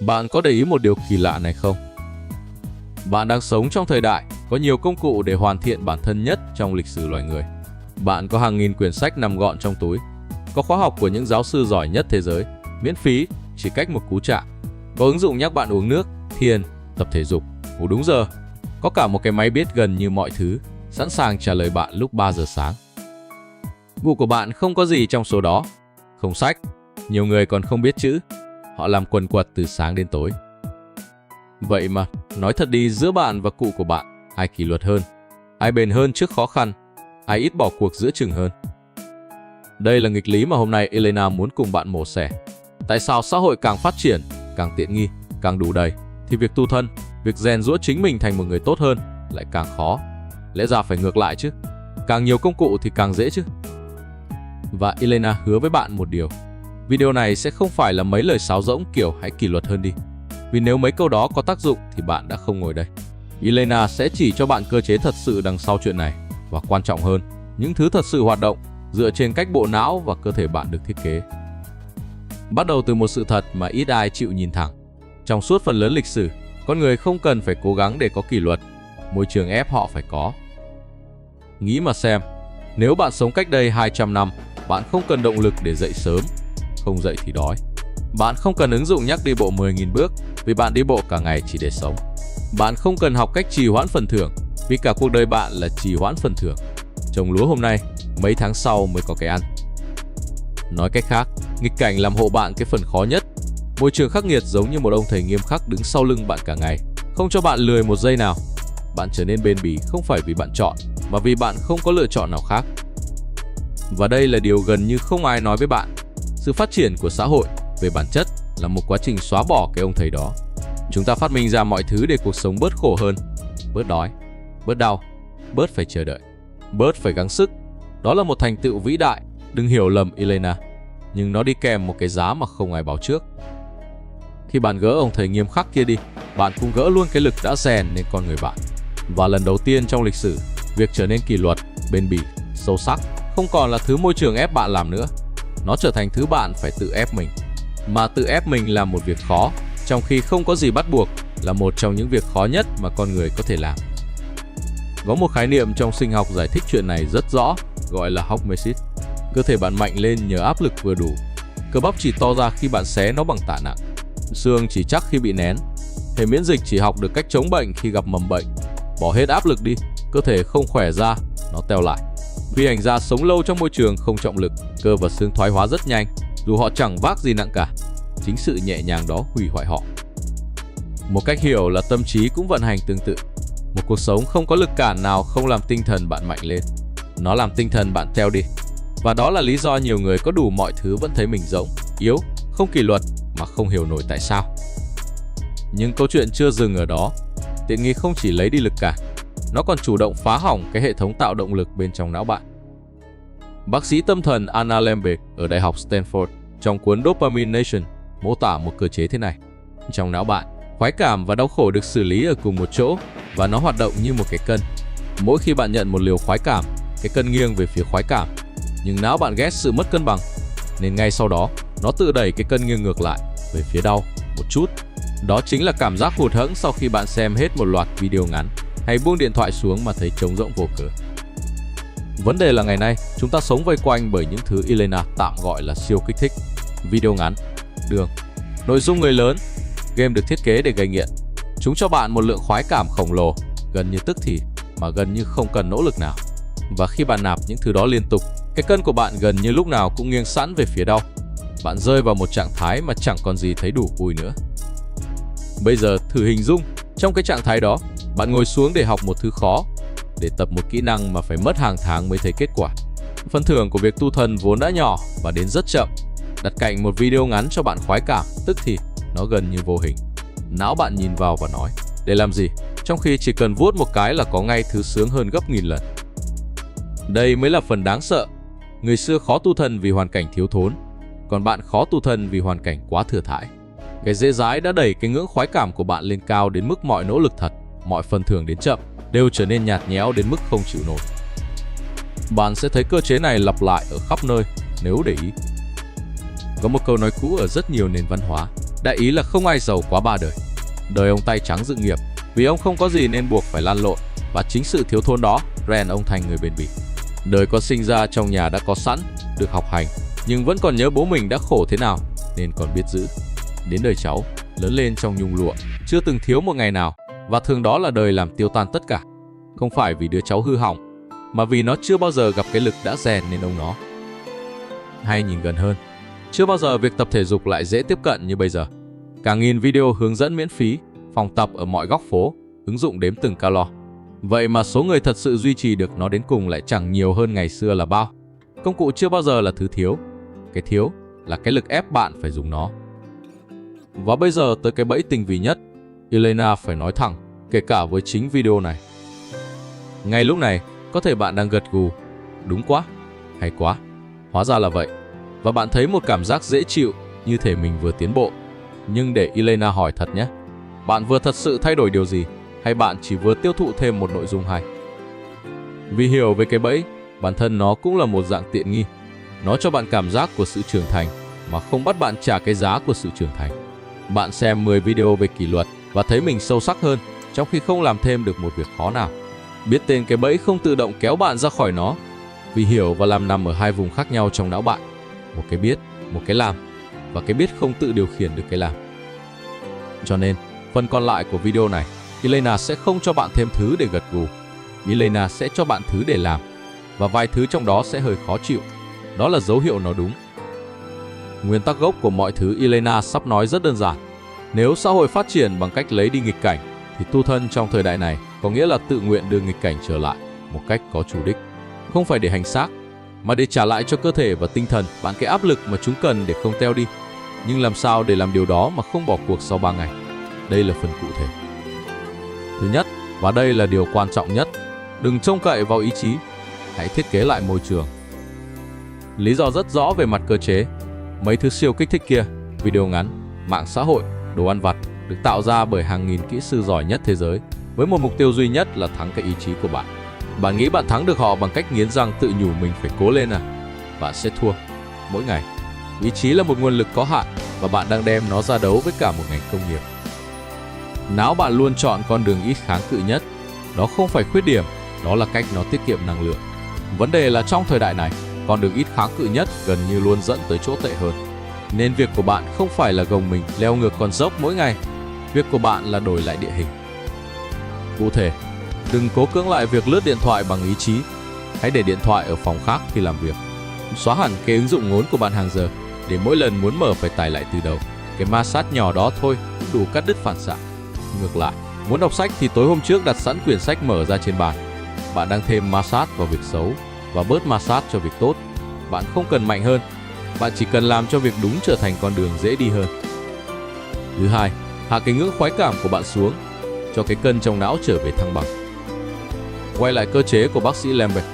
Bạn có để ý một điều kỳ lạ này không? Bạn đang sống trong thời đại có nhiều công cụ để hoàn thiện bản thân nhất trong lịch sử loài người. Bạn có hàng nghìn quyển sách nằm gọn trong túi, có khóa học của những giáo sư giỏi nhất thế giới, miễn phí, chỉ cách một cú chạm. Có ứng dụng nhắc bạn uống nước, thiền, tập thể dục, ngủ đúng giờ. Có cả một cái máy biết gần như mọi thứ, sẵn sàng trả lời bạn lúc 3 giờ sáng. Ngủ của bạn không có gì trong số đó. Không sách, nhiều người còn không biết chữ. Họ làm quần quật từ sáng đến tối. Vậy mà, nói thật đi, giữa bạn và cụ của bạn, ai kỷ luật hơn? Ai bền hơn trước khó khăn? Ai ít bỏ cuộc giữa chừng hơn? Đây là nghịch lý mà hôm nay Elena muốn cùng bạn mổ xẻ. Tại sao xã hội càng phát triển, càng tiện nghi, càng đủ đầy, thì việc tu thân, việc rèn giũa chính mình thành một người tốt hơn lại càng khó? Lẽ ra phải ngược lại chứ. Càng nhiều công cụ thì càng dễ chứ. Và Elena hứa với bạn một điều. Video này sẽ không phải là mấy lời sáo rỗng kiểu hãy kỷ luật hơn đi. Vì nếu mấy câu đó có tác dụng thì bạn đã không ngồi đây. Elena sẽ chỉ cho bạn cơ chế thật sự đằng sau chuyện này. Và quan trọng hơn, những thứ thật sự hoạt động dựa trên cách bộ não và cơ thể bạn được thiết kế. Bắt đầu từ một sự thật mà ít ai chịu nhìn thẳng. Trong suốt phần lớn lịch sử, con người không cần phải cố gắng để có kỷ luật. Môi trường ép họ phải có. Nghĩ mà xem, nếu bạn sống cách đây 200 năm, bạn không cần động lực để dậy sớm, không dậy thì đói. Bạn không cần ứng dụng nhắc đi bộ 10.000 bước vì bạn đi bộ cả ngày chỉ để sống. Bạn không cần học cách trì hoãn phần thưởng vì cả cuộc đời bạn là trì hoãn phần thưởng. Trồng lúa hôm nay, mấy tháng sau mới có cái ăn. Nói cách khác, nghịch cảnh làm hộ bạn cái phần khó nhất. Môi trường khắc nghiệt giống như một ông thầy nghiêm khắc đứng sau lưng bạn cả ngày, không cho bạn lười một giây nào. Bạn trở nên bền bỉ không phải vì bạn chọn, mà vì bạn không có lựa chọn nào khác. Và đây là điều gần như không ai nói với bạn. Sự phát triển của xã hội, về bản chất, là một quá trình xóa bỏ cái ông thầy đó. Chúng ta phát minh ra mọi thứ để cuộc sống bớt khổ hơn, bớt đói, bớt đau, bớt phải chờ đợi, bớt phải gắng sức. Đó là một thành tựu vĩ đại, đừng hiểu lầm Elena. Nhưng nó đi kèm một cái giá mà không ai báo trước. Khi bạn gỡ ông thầy nghiêm khắc kia đi, bạn cũng gỡ luôn cái lực đã rèn nên con người bạn. Và lần đầu tiên trong lịch sử, việc trở nên kỷ luật, bền bỉ, sâu sắc không còn là thứ môi trường ép bạn làm nữa. Nó trở thành thứ bạn phải tự ép mình. Mà tự ép mình làm một việc khó, trong khi không có gì bắt buộc, là một trong những việc khó nhất mà con người có thể làm. Có một khái niệm trong sinh học giải thích chuyện này rất rõ, gọi là hormesis. Cơ thể bạn mạnh lên nhờ áp lực vừa đủ. Cơ bắp chỉ to ra khi bạn xé nó bằng tạ nặng. Xương chỉ chắc khi bị nén. Hệ miễn dịch chỉ học được cách chống bệnh khi gặp mầm bệnh. Bỏ hết áp lực đi, cơ thể không khỏe ra, nó teo lại. Phi hành gia sống lâu trong môi trường không trọng lực, cơ và xương thoái hóa rất nhanh, dù họ chẳng vác gì nặng cả. Chính sự nhẹ nhàng đó hủy hoại họ. Một cách hiểu là tâm trí cũng vận hành tương tự. Một cuộc sống không có lực cản nào không làm tinh thần bạn mạnh lên. Nó làm tinh thần bạn teo đi. Và đó là lý do nhiều người có đủ mọi thứ vẫn thấy mình rỗng, yếu, không kỷ luật mà không hiểu nổi tại sao. Nhưng câu chuyện chưa dừng ở đó. Tiện nghi không chỉ lấy đi lực cản, nó còn chủ động phá hỏng cái hệ thống tạo động lực bên trong não bạn. Bác sĩ tâm thần Anna Lembeck ở Đại học Stanford trong cuốn Dopamine Nation mô tả một cơ chế thế này. Trong não bạn, khoái cảm và đau khổ được xử lý ở cùng một chỗ và nó hoạt động như một cái cân. Mỗi khi bạn nhận một liều khoái cảm, cái cân nghiêng về phía khoái cảm. Nhưng não bạn ghét sự mất cân bằng, nên ngay sau đó, nó tự đẩy cái cân nghiêng ngược lại về phía đau một chút. Đó chính là cảm giác hụt hẫng sau khi bạn xem hết một loạt video ngắn hay buông điện thoại xuống mà thấy trống rỗng vô cớ. Vấn đề là ngày nay, chúng ta sống vây quanh bởi những thứ Elena tạm gọi là siêu kích thích. Video ngắn, đường, nội dung người lớn, game được thiết kế để gây nghiện. Chúng cho bạn một lượng khoái cảm khổng lồ, gần như tức thì, mà gần như không cần nỗ lực nào. Và khi bạn nạp những thứ đó liên tục, cái cân của bạn gần như lúc nào cũng nghiêng sẵn về phía đau. Bạn rơi vào một trạng thái mà chẳng còn gì thấy đủ vui nữa. Bây giờ thử hình dung, trong cái trạng thái đó, bạn ngồi xuống để học một thứ khó, để tập một kỹ năng mà phải mất hàng tháng mới thấy kết quả. Phần thưởng của việc tu thân vốn đã nhỏ và đến rất chậm. Đặt cạnh một video ngắn cho bạn khoái cảm, tức thì nó gần như vô hình. Não bạn nhìn vào và nói, để làm gì? Trong khi chỉ cần vuốt một cái là có ngay thứ sướng hơn gấp nghìn lần. Đây mới là phần đáng sợ. Người xưa khó tu thân vì hoàn cảnh thiếu thốn, còn bạn khó tu thân vì hoàn cảnh quá thừa thãi. Cái dễ dãi đã đẩy cái ngưỡng khoái cảm của bạn lên cao đến mức mọi nỗ lực thật, mọi phần thưởng đến chậm đều trở nên nhạt nhẽo đến mức không chịu nổi. Bạn sẽ thấy cơ chế này lặp lại ở khắp nơi nếu để ý. Có một câu nói cũ ở rất nhiều nền văn hóa, Đại ý là không ai giàu quá 3 đời. Đời ông tay trắng dự nghiệp, vì ông không có gì nên buộc phải lăn lộn, và chính sự thiếu thốn đó rèn ông thành người bền bỉ. Đời có sinh ra trong nhà đã có sẵn, được học hành, nhưng vẫn còn nhớ bố mình đã khổ thế nào nên còn biết giữ. Đến đời cháu, lớn lên trong nhung lụa, chưa từng thiếu một ngày nào, và thường đó là đời làm tiêu tan tất cả. Không phải vì đứa cháu hư hỏng, mà vì nó chưa bao giờ gặp cái lực đã rèn nên ông nó. Hay nhìn gần hơn, chưa bao giờ việc tập thể dục lại dễ tiếp cận như bây giờ. Cả nghìn video hướng dẫn miễn phí, phòng tập ở mọi góc phố, ứng dụng đếm từng calo. Vậy mà số người thật sự duy trì được nó đến cùng lại chẳng nhiều hơn ngày xưa là bao. Công cụ chưa bao giờ là thứ thiếu. Cái thiếu là cái lực ép bạn phải dùng nó. Và bây giờ tới cái bẫy tinh vi nhất, Elena phải nói thẳng, kể cả với chính video này. Ngay lúc này, có thể bạn đang gật gù, đúng quá, hay quá, hóa ra là vậy. Và bạn thấy một cảm giác dễ chịu, như thể mình vừa tiến bộ. Nhưng để Elena hỏi thật nhé, bạn vừa thật sự thay đổi điều gì, hay bạn chỉ vừa tiêu thụ thêm một nội dung hay? Vì hiểu về cái bẫy, bản thân nó cũng là một dạng tiện nghi. Nó cho bạn cảm giác của sự trưởng thành, mà không bắt bạn trả cái giá của sự trưởng thành. Bạn xem 10 video về kỷ luật và thấy mình sâu sắc hơn, trong khi không làm thêm được một việc khó nào. Biết tên cái bẫy không tự động kéo bạn ra khỏi nó, vì hiểu và làm nằm ở hai vùng khác nhau trong não bạn. Một cái biết, một cái làm, và cái biết không tự điều khiển được cái làm. Cho nên, phần còn lại của video này, Elena sẽ không cho bạn thêm thứ để gật gù. Elena sẽ cho bạn thứ để làm, và vài thứ trong đó sẽ hơi khó chịu. Đó là dấu hiệu nó đúng. Nguyên tắc gốc của mọi thứ Elena sắp nói rất đơn giản. Nếu xã hội phát triển bằng cách lấy đi nghịch cảnh, thì tu thân trong thời đại này có nghĩa là tự nguyện đưa nghịch cảnh trở lại một cách có chủ đích. Không phải để hành xác, mà để trả lại cho cơ thể và tinh thần bạn cái áp lực mà chúng cần để không teo đi. Nhưng làm sao để làm điều đó mà không bỏ cuộc sau 3 ngày? Đây là phần cụ thể. Thứ nhất, và đây là điều quan trọng nhất, đừng trông cậy vào ý chí. Hãy thiết kế lại môi trường. Lý do rất rõ về mặt cơ chế. Mấy thứ siêu kích thích kia, video ngắn, mạng xã hội, đồ ăn vặt, được tạo ra bởi hàng nghìn kỹ sư giỏi nhất thế giới, với một mục tiêu duy nhất là thắng cái ý chí của bạn. Bạn nghĩ bạn thắng được họ bằng cách nghiến răng tự nhủ mình phải cố lên à? Bạn sẽ thua mỗi ngày. Ý chí là một nguồn lực có hạn, và bạn đang đem nó ra đấu với cả một ngành công nghiệp. Não bạn luôn chọn con đường ít kháng cự nhất. Đó không phải khuyết điểm, đó là cách nó tiết kiệm năng lượng. Vấn đề là trong thời đại này, con đường ít kháng cự nhất gần như luôn dẫn tới chỗ tệ hơn. Nên việc của bạn không phải là gồng mình leo ngược con dốc mỗi ngày. Việc của bạn là đổi lại địa hình. Cụ thể, đừng cố cưỡng lại việc lướt điện thoại bằng ý chí. Hãy để điện thoại ở phòng khác khi làm việc. Xóa hẳn cái ứng dụng ngốn của bạn hàng giờ, để mỗi lần muốn mở phải tải lại từ đầu. Cái ma sát nhỏ đó thôi đủ cắt đứt phản xạ. Ngược lại, muốn đọc sách thì tối hôm trước đặt sẵn quyển sách mở ra trên bàn. Bạn đang thêm ma sát vào việc xấu và bớt ma sát cho việc tốt. Bạn không cần mạnh hơn, bạn chỉ cần làm cho việc đúng trở thành con đường dễ đi hơn. Thứ hai, hạ cái ngưỡng khoái cảm của bạn xuống, cho cái cân trong não trở về thăng bằng. Quay lại cơ chế của bác sĩ Lambert.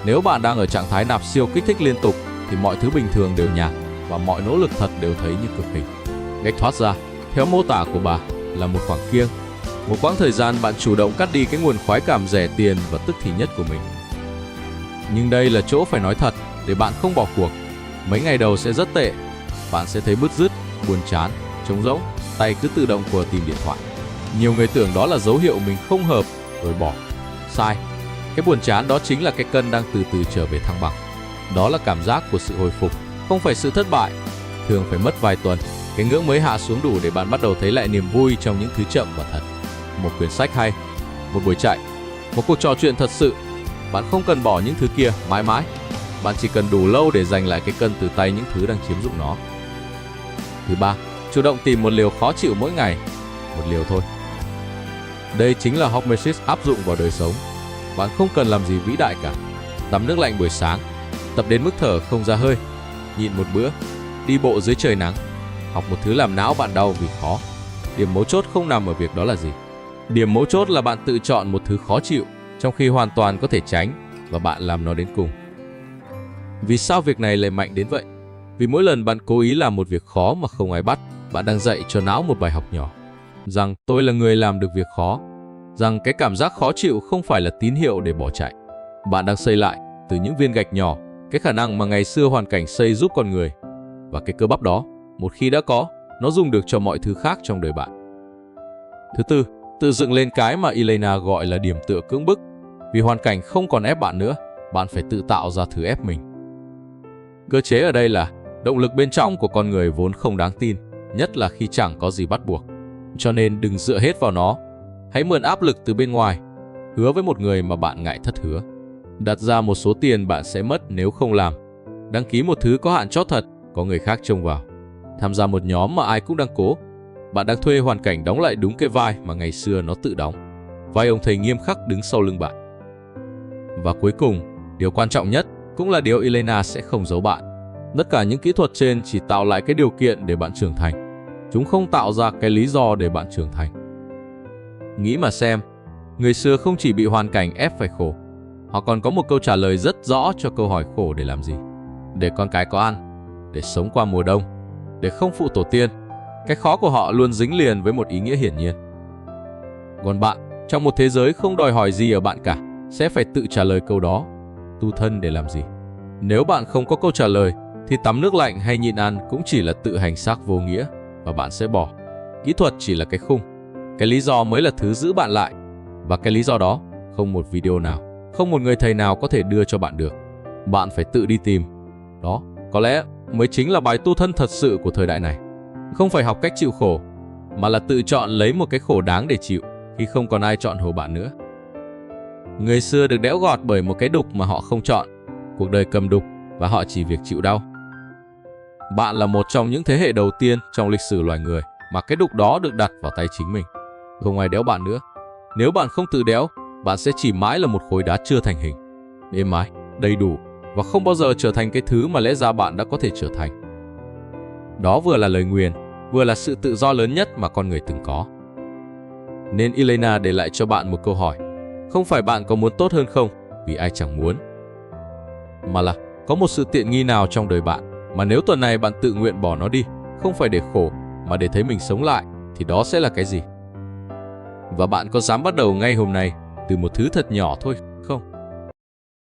Nếu bạn đang ở trạng thái nạp siêu kích thích liên tục thì mọi thứ bình thường đều nhạt và mọi nỗ lực thật đều thấy như cực hình. Cách thoát ra, theo mô tả của bà, là một khoảng kiêng. Một quãng thời gian bạn chủ động cắt đi cái nguồn khoái cảm rẻ tiền và tức thì nhất của mình. Nhưng đây là chỗ phải nói thật để bạn không bỏ cuộc. Mấy ngày đầu sẽ rất tệ. Bạn sẽ thấy bứt rứt, buồn chán, trống rỗng, tay cứ tự động của tìm điện thoại. Nhiều người tưởng đó là dấu hiệu mình không hợp rồi bỏ. Sai. Cái buồn chán đó chính là cái cân đang từ từ trở về thăng bằng. Đó là cảm giác của sự hồi phục, không phải sự thất bại. Thường phải mất vài tuần, cái ngưỡng mới hạ xuống đủ để bạn bắt đầu thấy lại niềm vui trong những thứ chậm và thật. Một quyển sách hay, một buổi chạy, một cuộc trò chuyện thật sự. Bạn không cần bỏ những thứ kia mãi mãi. Bạn chỉ cần đủ lâu để giành lại cái cân từ tay những thứ đang chiếm dụng nó. Thứ ba, chủ động tìm một liều khó chịu mỗi ngày. Một liều thôi. Đây chính là Hormesis áp dụng vào đời sống. Bạn không cần làm gì vĩ đại cả. Tắm nước lạnh buổi sáng, tập đến mức thở không ra hơi, nhịn một bữa, đi bộ dưới trời nắng, học một thứ làm não bạn đau vì khó. Điểm mấu chốt không nằm ở việc đó là gì. Điểm mấu chốt là bạn tự chọn một thứ khó chịu, trong khi hoàn toàn có thể tránh, và bạn làm nó đến cùng. Vì sao việc này lại mạnh đến vậy? Vì mỗi lần bạn cố ý làm một việc khó mà không ai bắt, bạn đang dạy cho não một bài học nhỏ. Rằng tôi là người làm được việc khó. Rằng cái cảm giác khó chịu không phải là tín hiệu để bỏ chạy. Bạn đang xây lại, từ những viên gạch nhỏ, cái khả năng mà ngày xưa hoàn cảnh xây giúp con người. Và cái cơ bắp đó, một khi đã có, nó dùng được cho mọi thứ khác trong đời bạn. Thứ tư, tự dựng lên cái mà Elena gọi là điểm tựa cưỡng bức. Vì hoàn cảnh không còn ép bạn nữa, bạn phải tự tạo ra thứ ép mình. Cơ chế ở đây là động lực bên trong của con người vốn không đáng tin, nhất là khi chẳng có gì bắt buộc. Cho nên đừng dựa hết vào nó. Hãy mượn áp lực từ bên ngoài. Hứa với một người mà bạn ngại thất hứa. Đặt ra một số tiền bạn sẽ mất nếu không làm. Đăng ký một thứ có hạn chót thật, có người khác trông vào. Tham gia một nhóm mà ai cũng đang cố. Bạn đang thuê hoàn cảnh đóng lại đúng cái vai mà ngày xưa nó tự đóng. Vai ông thầy nghiêm khắc đứng sau lưng bạn. Và cuối cùng, điều quan trọng nhất cũng là điều Elena sẽ không giấu bạn. Tất cả những kỹ thuật trên chỉ tạo lại cái điều kiện để bạn trưởng thành. Chúng không tạo ra cái lý do để bạn trưởng thành. Nghĩ mà xem, người xưa không chỉ bị hoàn cảnh ép phải khổ, họ còn có một câu trả lời rất rõ cho câu hỏi khổ để làm gì. Để con cái có ăn, để sống qua mùa đông, để không phụ tổ tiên. Cái khó của họ luôn dính liền với một ý nghĩa hiển nhiên. Còn bạn, trong một thế giới không đòi hỏi gì ở bạn cả, sẽ phải tự trả lời câu đó. Tu thân để làm gì? Nếu bạn không có câu trả lời, thì tắm nước lạnh hay nhịn ăn cũng chỉ là tự hành xác vô nghĩa, và bạn sẽ bỏ. Kỹ thuật chỉ là cái khung. Cái lý do mới là thứ giữ bạn lại. Và cái lý do đó, không một video nào, không một người thầy nào có thể đưa cho bạn được. Bạn phải tự đi tìm. Đó, có lẽ mới chính là bài tu thân thật sự của thời đại này. Không phải học cách chịu khổ, mà là tự chọn lấy một cái khổ đáng để chịu khi không còn ai chọn hộ bạn nữa. Người xưa được đẽo gọt bởi một cái đục mà họ không chọn. Cuộc đời cầm đục và họ chỉ việc chịu đau. Bạn là một trong những thế hệ đầu tiên trong lịch sử loài người mà cái đục đó được đặt vào tay chính mình. Không ai đẽo bạn nữa. Nếu bạn không tự đẽo, bạn sẽ chỉ mãi là một khối đá chưa thành hình, êm ái, đầy đủ và không bao giờ trở thành cái thứ mà lẽ ra bạn đã có thể trở thành. Đó vừa là lời nguyền, vừa là sự tự do lớn nhất mà con người từng có. Nên Elena để lại cho bạn một câu hỏi. Không phải bạn có muốn tốt hơn không, vì ai chẳng muốn. Mà là có một sự tiện nghi nào trong đời bạn mà nếu tuần này bạn tự nguyện bỏ nó đi, không phải để khổ mà để thấy mình sống lại, thì đó sẽ là cái gì? Và bạn có dám bắt đầu ngay hôm nay từ một thứ thật nhỏ thôi?